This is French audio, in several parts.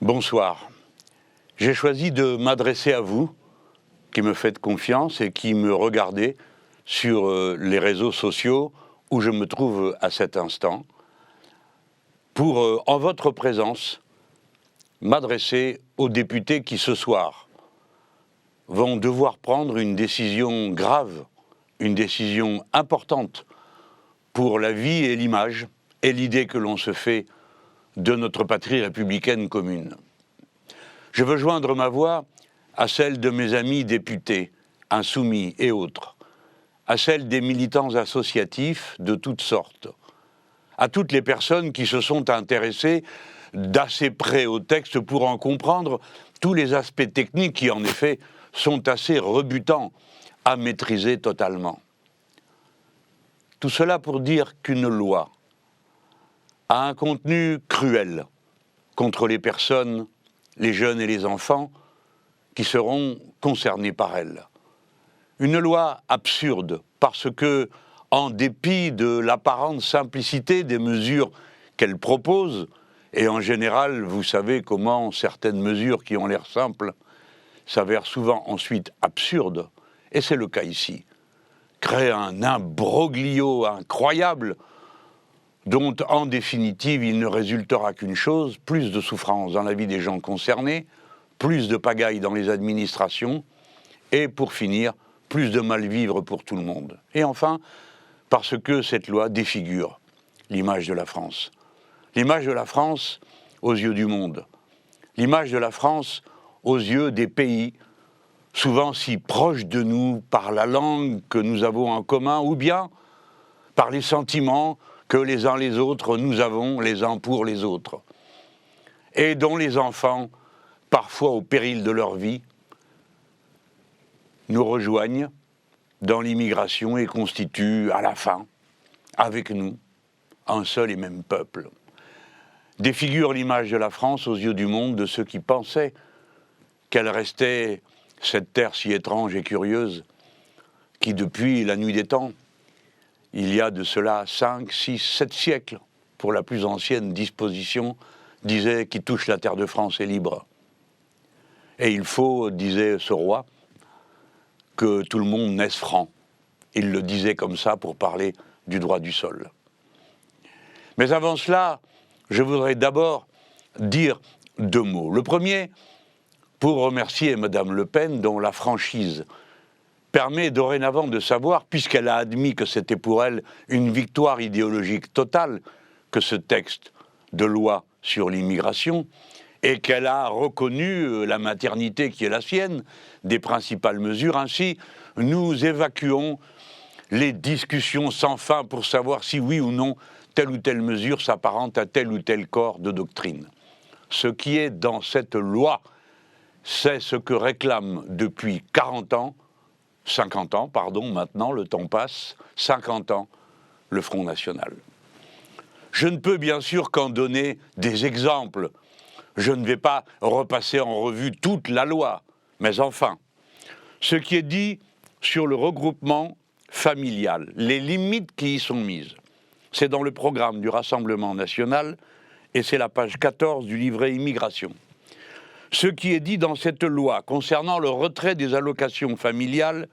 Bonsoir. J'ai choisi de m'adresser à vous, qui me faites confiance et qui me regardez sur les réseaux sociaux où je me trouve à cet instant, pour, en votre présence, m'adresser aux députés qui, ce soir, vont devoir prendre une décision grave, une décision importante pour la vie et l'image et l'idée que l'on se fait de notre patrie républicaine commune. Je veux joindre ma voix à celle de mes amis députés, insoumis et autres, à celle des militants associatifs de toutes sortes, à toutes les personnes qui se sont intéressées d'assez près au texte pour en comprendre tous les aspects techniques qui, en effet, sont assez rebutants à maîtriser totalement. Tout cela pour dire qu'une loi a un contenu cruel contre les personnes, les jeunes et les enfants qui seront concernés par elle. Une loi absurde parce que, en dépit de l'apparente simplicité des mesures qu'elle propose, et en général, vous savez comment certaines mesures qui ont l'air simples s'avèrent souvent ensuite absurdes, et c'est le cas ici, crée un imbroglio incroyable dont, en définitive, il ne résultera qu'une chose, plus de souffrance dans la vie des gens concernés, plus de pagaille dans les administrations, et pour finir, plus de mal-vivre pour tout le monde. Et enfin, parce que cette loi défigure l'image de la France. L'image de la France aux yeux du monde. L'image de la France aux yeux des pays, souvent si proches de nous par la langue que nous avons en commun, ou bien par les sentiments que les uns les autres nous avons les uns pour les autres, et dont les enfants, parfois au péril de leur vie, nous rejoignent dans l'immigration et constituent à la fin, avec nous, un seul et même peuple. Défigure l'image de la France aux yeux du monde de ceux qui pensaient qu'elle restait cette terre si étrange et curieuse qui, depuis la nuit des temps, il y a de cela 5, 6, 7 siècles, pour la plus ancienne disposition, disait « qui touche la terre de France est libre ». Et il faut, disait ce roi, que tout le monde naisse franc. Il le disait comme ça pour parler du droit du sol. Mais avant cela, je voudrais d'abord dire deux mots. Le premier, pour remercier Madame Le Pen, dont la franchise permet dorénavant de savoir, puisqu'elle a admis que c'était pour elle une victoire idéologique totale, que ce texte de loi sur l'immigration, et qu'elle a reconnu la maternité qui est la sienne des principales mesures. Ainsi, nous évacuons les discussions sans fin pour savoir si oui ou non telle ou telle mesure s'apparente à tel ou tel corps de doctrine. Ce qui est dans cette loi, c'est ce que réclame depuis 40 ans, 50 ans, pardon, maintenant, le temps passe, 50 ans, le Front National. Je ne peux bien sûr qu'en donner des exemples. Je ne vais pas repasser en revue toute la loi, mais enfin, ce qui est dit sur le regroupement familial, les limites qui y sont mises, c'est dans le programme du Rassemblement national et c'est la page 14 du livret immigration. Ce qui est dit dans cette loi concernant le retrait des allocations familiales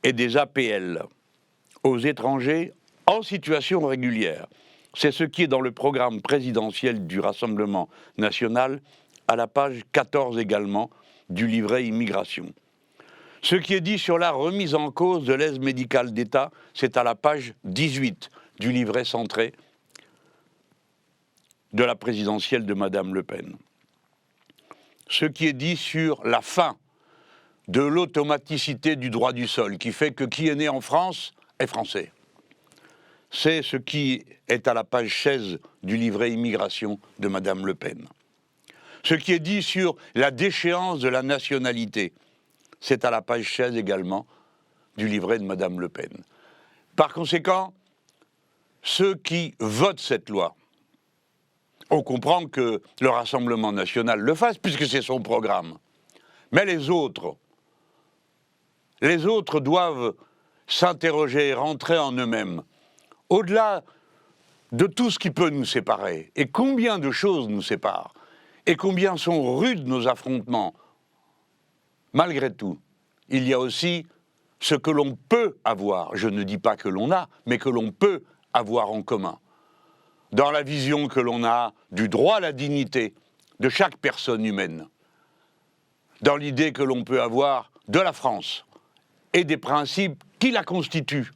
et des APL aux étrangers en situation régulière, c'est ce qui est dans le programme présidentiel du Rassemblement national à la page 14 également du livret immigration. Ce qui est dit sur la remise en cause de l'aide médicale d'État, c'est à la page 18 du livret centré de la présidentielle de Madame Le Pen. Ce qui est dit sur la fin de l'automaticité du droit du sol, qui fait que qui est né en France est français. C'est ce qui est à la page 16 du livret immigration de Madame Le Pen. Ce qui est dit sur la déchéance de la nationalité, c'est à la page 16 également du livret de Madame Le Pen. Par conséquent, ceux qui votent cette loi, on comprend que le Rassemblement national le fasse, puisque c'est son programme. Mais les autres doivent s'interroger et rentrer en eux-mêmes. Au-delà de tout ce qui peut nous séparer, et combien de choses nous séparent, et combien sont rudes nos affrontements, malgré tout, il y a aussi ce que l'on peut avoir, je ne dis pas que l'on a, mais que l'on peut avoir en commun. Dans la vision que l'on a du droit à la dignité de chaque personne humaine, dans l'idée que l'on peut avoir de la France et des principes qui la constituent,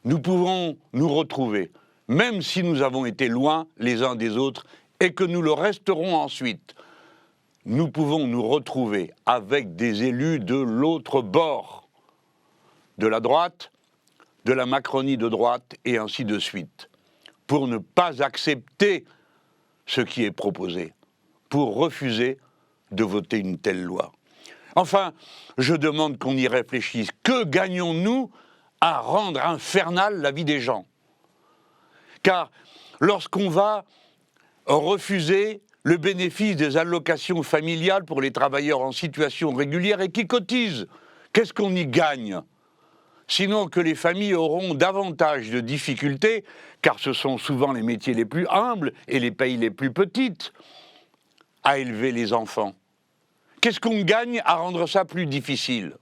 nous pouvons nous retrouver, même si nous avons été loin les uns des autres et que nous le resterons ensuite. Nous pouvons nous retrouver avec des élus de l'autre bord, de la droite, de la Macronie de droite et ainsi de suite, pour ne pas accepter ce qui est proposé, pour refuser de voter une telle loi. Enfin, je demande qu'on y réfléchisse. Que gagnons-nous à rendre infernale la vie des gens? Car lorsqu'on va refuser le bénéfice des allocations familiales pour les travailleurs en situation régulière et qui cotisent, qu'est-ce qu'on y gagne? Sinon que les familles auront davantage de difficultés, car ce sont souvent les métiers les plus humbles et les pays les plus petites, à élever les enfants. Qu'est-ce qu'on gagne à rendre ça plus difficile?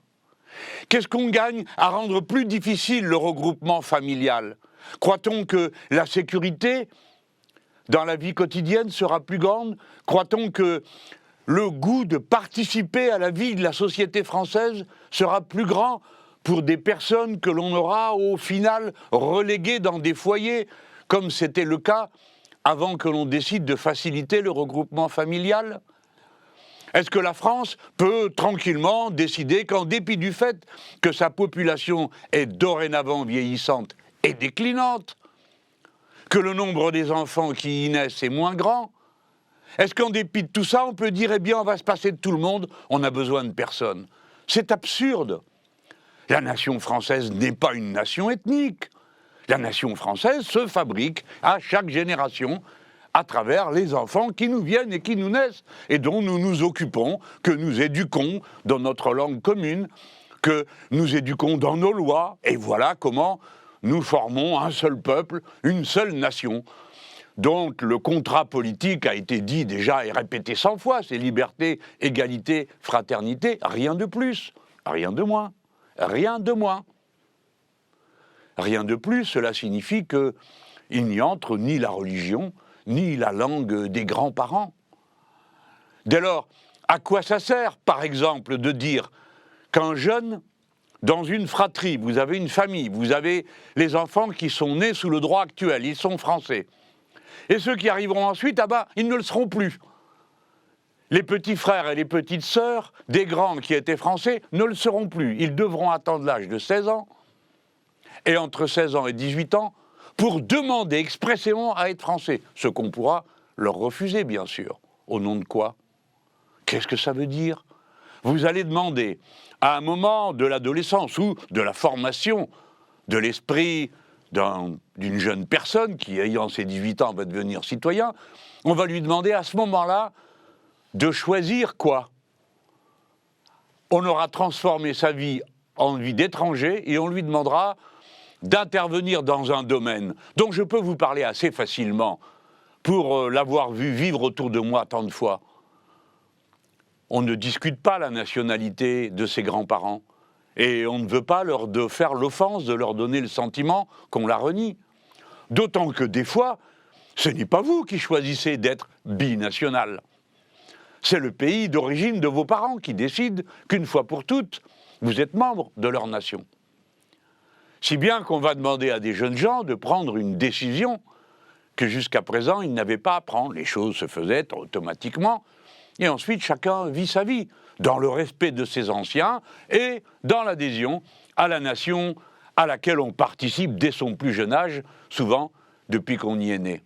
Qu'est-ce qu'on gagne à rendre plus difficile le regroupement familial? Croit-on que la sécurité dans la vie quotidienne sera plus grande? Croit-on que le goût de participer à la vie de la société française sera plus grand pour des personnes que l'on aura au final reléguées dans des foyers, comme c'était le cas avant que l'on décide de faciliter le regroupement familial? Est-ce que la France peut tranquillement décider qu'en dépit du fait que sa population est dorénavant vieillissante et déclinante, que le nombre des enfants qui y naissent est moins grand, est-ce qu'en dépit de tout ça, on peut dire, eh bien, on va se passer de tout le monde, on n'a besoin de personne? C'est absurde. La nation française n'est pas une nation ethnique. La nation française se fabrique à chaque génération à travers les enfants qui nous viennent et qui nous naissent et dont nous nous occupons, que nous éduquons dans notre langue commune, que nous éduquons dans nos lois. Et voilà comment nous formons un seul peuple, une seule nation, dont le contrat politique a été dit déjà et répété 100 fois, c'est liberté, égalité, fraternité, rien de plus, rien de moins, rien de moins. Rien de plus, cela signifie qu'il n'y entre ni la religion, ni la langue des grands-parents. Dès lors, à quoi ça sert, par exemple, de dire qu'un jeune, dans une fratrie, vous avez une famille, vous avez les enfants qui sont nés sous le droit actuel, ils sont français. Et ceux qui arriveront ensuite, ah ben, ils ne le seront plus. Les petits frères et les petites sœurs des grands qui étaient français ne le seront plus. Ils devront attendre l'âge de 16 ans, et entre 16 ans et 18 ans, pour demander expressément à être français, ce qu'on pourra leur refuser, bien sûr. Au nom de quoi? Qu'est-ce que ça veut dire? Vous allez demander, à un moment de l'adolescence ou de la formation de l'esprit d'une jeune personne qui, ayant ses 18 ans, va devenir citoyen, on va lui demander à ce moment-là de choisir quoi? On aura transformé sa vie en vie d'étranger et on lui demandera d'intervenir dans un domaine dont je peux vous parler assez facilement pour l'avoir vu vivre autour de moi tant de fois. On ne discute pas la nationalité de ses grands-parents et on ne veut pas leur faire l'offense de leur donner le sentiment qu'on la renie. D'autant que des fois, ce n'est pas vous qui choisissez d'être binational. C'est le pays d'origine de vos parents qui décide qu'une fois pour toutes, vous êtes membre de leur nation. Si bien qu'on va demander à des jeunes gens de prendre une décision que jusqu'à présent ils n'avaient pas à prendre. Les choses se faisaient automatiquement et ensuite chacun vit sa vie dans le respect de ses anciens et dans l'adhésion à la nation à laquelle on participe dès son plus jeune âge, souvent depuis qu'on y est né.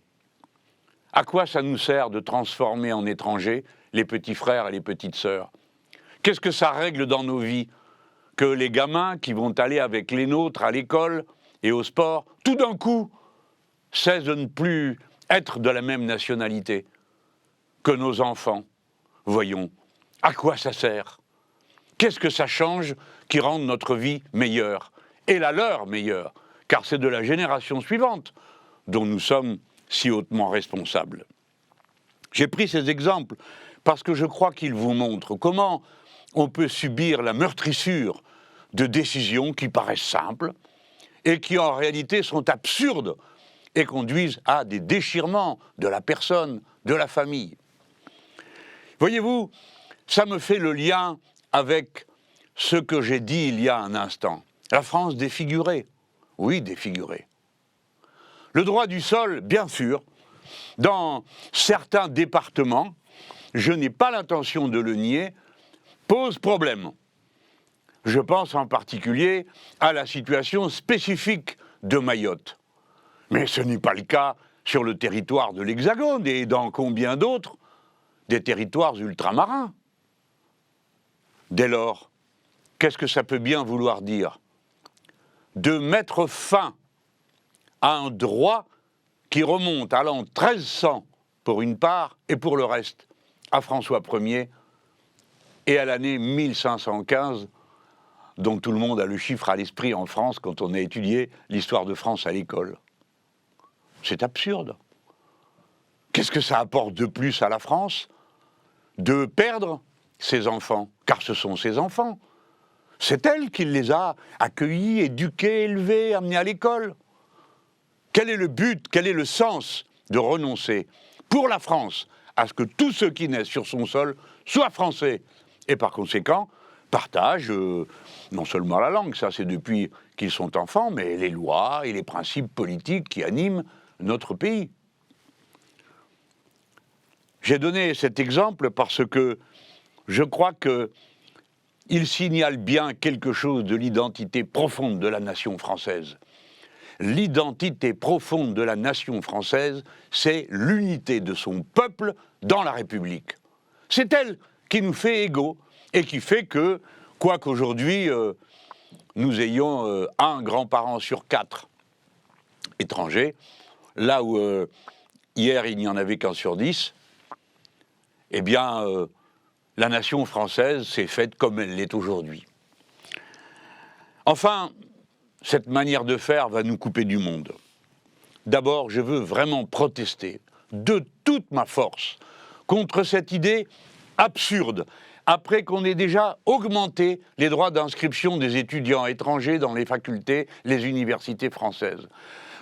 À quoi ça nous sert de transformer en étrangers les petits frères et les petites sœurs? Qu'est-ce que ça règle dans nos vies? Que les gamins qui vont aller avec les nôtres à l'école et au sport, tout d'un coup, cessent de ne plus être de la même nationalité que nos enfants. Voyons, à quoi ça sert? Qu'est-ce que ça change qui rende notre vie meilleure? Et la leur meilleure, car c'est de la génération suivante dont nous sommes si hautement responsables. J'ai pris ces exemples parce que je crois qu'ils vous montrent comment on peut subir la meurtrissure de décisions qui paraissent simples et qui en réalité sont absurdes et conduisent à des déchirements de la personne, de la famille. Voyez-vous, ça me fait le lien avec ce que j'ai dit il y a un instant. La France défigurée. Oui, défigurée. Le droit du sol, bien sûr, dans certains départements, je n'ai pas l'intention de le nier, pose problème. Je pense en particulier à la situation spécifique de Mayotte. Mais ce n'est pas le cas sur le territoire de l'Hexagone et dans combien d'autres des territoires ultramarins. Dès lors, qu'est-ce que ça peut bien vouloir dire? De mettre fin à un droit qui remonte à l'an 1300 pour une part et pour le reste à François Ier et à l'année 1515 dont tout le monde a le chiffre à l'esprit en France quand on a étudié l'histoire de France à l'école. C'est absurde. Qu'est-ce que ça apporte de plus à la France de perdre ses enfants? Car ce sont ses enfants. C'est elle qui les a accueillis, éduqués, élevés, amenés à l'école. Quel est le but, quel est le sens de renoncer pour la France à ce que tous ceux qui naissent sur son sol soient français et par conséquent partagent non seulement la langue, ça c'est depuis qu'ils sont enfants, mais les lois et les principes politiques qui animent notre pays. J'ai donné cet exemple parce que je crois qu'il signale bien quelque chose de l'identité profonde de la nation française. L'identité profonde de la nation française, c'est l'unité de son peuple dans la République. C'est elle qui nous fait égaux et qui fait que, quoi qu'aujourd'hui nous ayons un grand-parent sur 4 étrangers, là où hier il n'y en avait qu'un sur 10, eh bien la nation française s'est faite comme elle l'est aujourd'hui. Enfin, cette manière de faire va nous couper du monde. D'abord, je veux vraiment protester de toute ma force contre cette idée absurde, après qu'on ait déjà augmenté les droits d'inscription des étudiants étrangers dans les facultés, les universités françaises.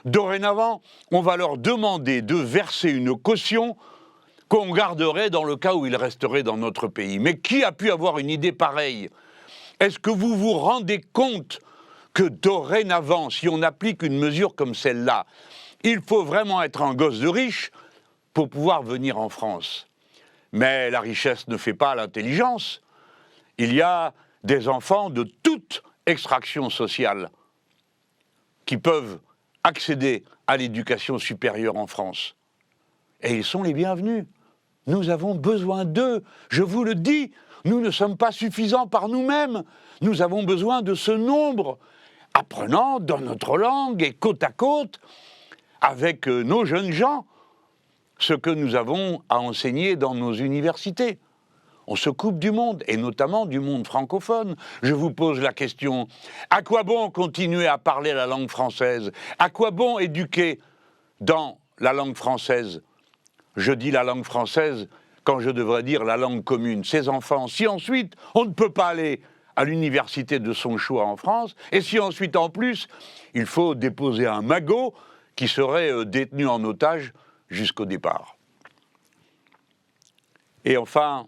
Dorénavant, on va leur demander de verser une caution qu'on garderait dans le cas où ils resteraient dans notre pays. Mais qui a pu avoir une idée pareille? Est-ce que vous vous rendez compte que dorénavant, si on applique une mesure comme celle-là, il faut vraiment être un gosse de riche pour pouvoir venir en France? Mais la richesse ne fait pas l'intelligence. Il y a des enfants de toute extraction sociale qui peuvent accéder à l'éducation supérieure en France. Et ils sont les bienvenus. Nous avons besoin d'eux. Je vous le dis, nous ne sommes pas suffisants par nous-mêmes. Nous avons besoin de ce nombre, apprenant dans notre langue et côte à côte avec nos jeunes gens ce que nous avons à enseigner dans nos universités. On se coupe du monde, et notamment du monde francophone. Je vous pose la question, à quoi bon continuer à parler la langue française? À quoi bon éduquer dans la langue française? Je dis la langue française quand je devrais dire la langue commune. Ces enfants, si ensuite on ne peut pas aller à l'université de son choix en France, et si ensuite en plus il faut déposer un magot qui serait détenu en otage jusqu'au départ. Et enfin,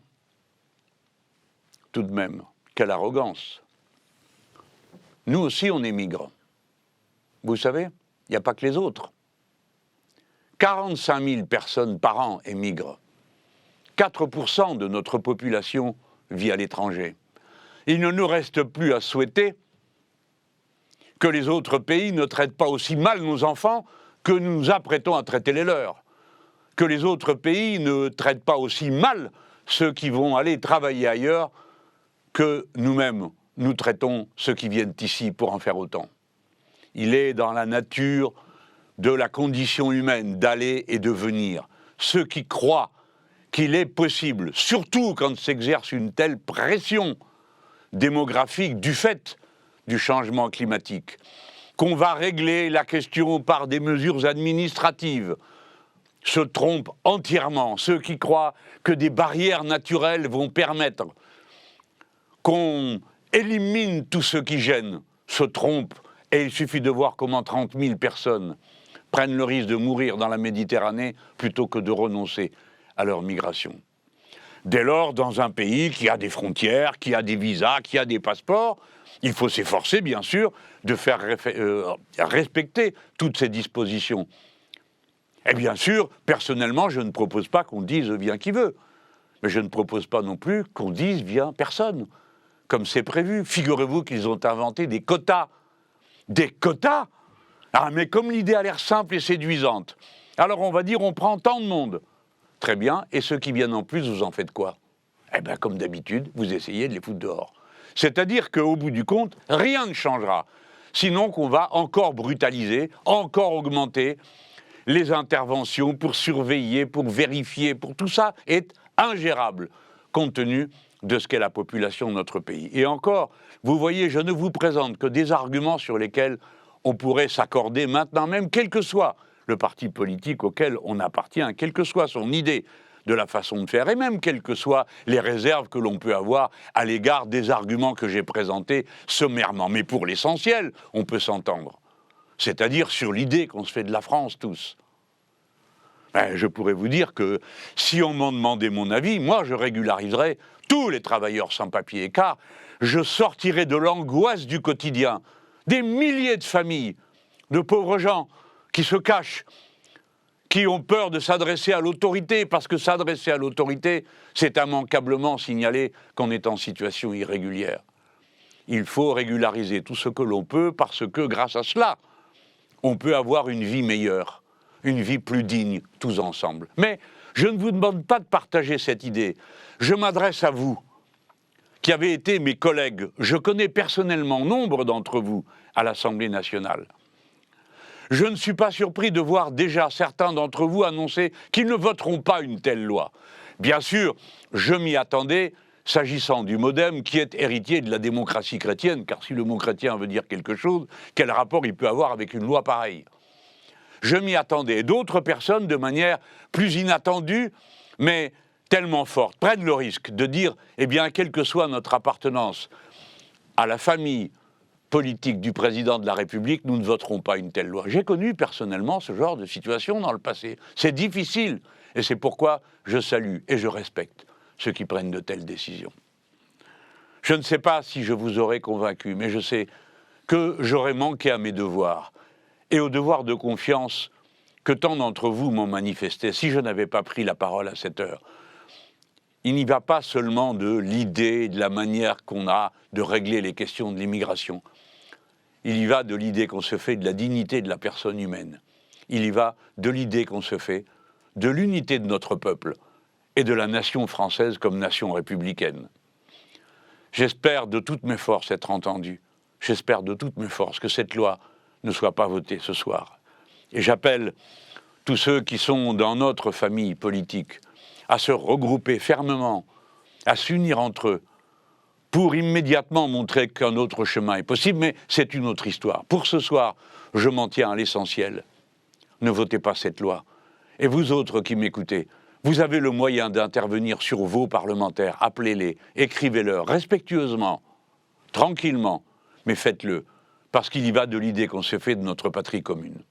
tout de même, quelle arrogance. Nous aussi on émigre. Vous savez, il n'y a pas que les autres. 45 000 personnes par an émigrent. 4% de notre population vit à l'étranger. Il ne nous reste plus à souhaiter que les autres pays ne traitent pas aussi mal nos enfants que nous nous apprêtons à traiter les leurs. Que les autres pays ne traitent pas aussi mal ceux qui vont aller travailler ailleurs que nous-mêmes nous traitons ceux qui viennent ici pour en faire autant. Il est dans la nature de la condition humaine d'aller et de venir. Ceux qui croient qu'il est possible, surtout quand s'exerce une telle pression démographique du fait du changement climatique, qu'on va régler la question par des mesures administratives se trompent entièrement. Ceux qui croient que des barrières naturelles vont permettre qu'on élimine tout ce qui gêne se trompent. Et il suffit de voir comment 30 000 personnes prennent le risque de mourir dans la Méditerranée plutôt que de renoncer à leur migration. Dès lors, dans un pays qui a des frontières, qui a des visas, qui a des passeports, il faut s'efforcer, bien sûr, de faire respecter toutes ces dispositions. Et bien sûr, personnellement, je ne propose pas qu'on dise « vient qui veut ». Mais je ne propose pas non plus qu'on dise « vient personne », comme c'est prévu. Figurez-vous qu'ils ont inventé des quotas. Des quotas ? Ah, mais comme l'idée a l'air simple et séduisante, alors on va dire on prend tant de monde. Très bien, et ceux qui viennent en plus, vous en faites quoi ? Eh bien, comme d'habitude, vous essayez de les foutre dehors. C'est-à-dire qu'au bout du compte, rien ne changera. Sinon qu'on va encore brutaliser, encore augmenter les interventions pour surveiller, pour vérifier, pour tout ça est ingérable, compte tenu de ce qu'est la population de notre pays. Et encore, vous voyez, je ne vous présente que des arguments sur lesquels on pourrait s'accorder maintenant même, quel que soit le parti politique auquel on appartient, quelle que soit son idée de la façon de faire, et même quelles que soient les réserves que l'on peut avoir à l'égard des arguments que j'ai présentés sommairement. Mais pour l'essentiel, on peut s'entendre. C'est-à-dire sur l'idée qu'on se fait de la France tous. Ben, je pourrais vous dire que si on m'en demandait mon avis, moi je régulariserais tous les travailleurs sans papier, car je sortirais de l'angoisse du quotidien. Des milliers de familles, de pauvres gens qui se cachent, qui ont peur de s'adresser à l'autorité, parce que s'adresser à l'autorité, c'est immanquablement signaler qu'on est en situation irrégulière. Il faut régulariser tout ce que l'on peut, parce que grâce à cela, on peut avoir une vie meilleure, une vie plus digne, tous ensemble. Mais je ne vous demande pas de partager cette idée. Je m'adresse à vous, qui avez été mes collègues. Je connais personnellement nombre d'entre vous à l'Assemblée nationale. Je ne suis pas surpris de voir déjà certains d'entre vous annoncer qu'ils ne voteront pas une telle loi. Bien sûr, je m'y attendais, s'agissant du MoDem, qui est héritier de la démocratie chrétienne, car si le mot chrétien veut dire quelque chose, quel rapport il peut avoir avec une loi pareille ? Je m'y attendais. D'autres personnes, de manière plus inattendue, mais tellement forte, prennent le risque de dire, eh bien, quelle que soit notre appartenance à la famille politique du président de la République, nous ne voterons pas une telle loi. J'ai connu personnellement ce genre de situation dans le passé. C'est difficile, et c'est pourquoi je salue et je respecte ceux qui prennent de telles décisions. Je ne sais pas si je vous aurai convaincu, mais je sais que j'aurais manqué à mes devoirs et au devoir de confiance que tant d'entre vous m'ont manifesté si je n'avais pas pris la parole à cette heure. Il n'y va pas seulement de l'idée, de la manière qu'on a de régler les questions de l'immigration. Il y va de l'idée qu'on se fait de la dignité de la personne humaine. Il y va de l'idée qu'on se fait de l'unité de notre peuple et de la nation française comme nation républicaine. J'espère de toutes mes forces être entendu. J'espère de toutes mes forces que cette loi ne soit pas votée ce soir. Et j'appelle tous ceux qui sont dans notre famille politique à se regrouper fermement, à s'unir entre eux, pour immédiatement montrer qu'un autre chemin est possible, mais c'est une autre histoire. Pour ce soir, je m'en tiens à l'essentiel. Ne votez pas cette loi. Et vous autres qui m'écoutez, vous avez le moyen d'intervenir sur vos parlementaires. Appelez-les, écrivez-leur, respectueusement, tranquillement, mais faites-le, parce qu'il y va de l'idée qu'on se fait de notre patrie commune.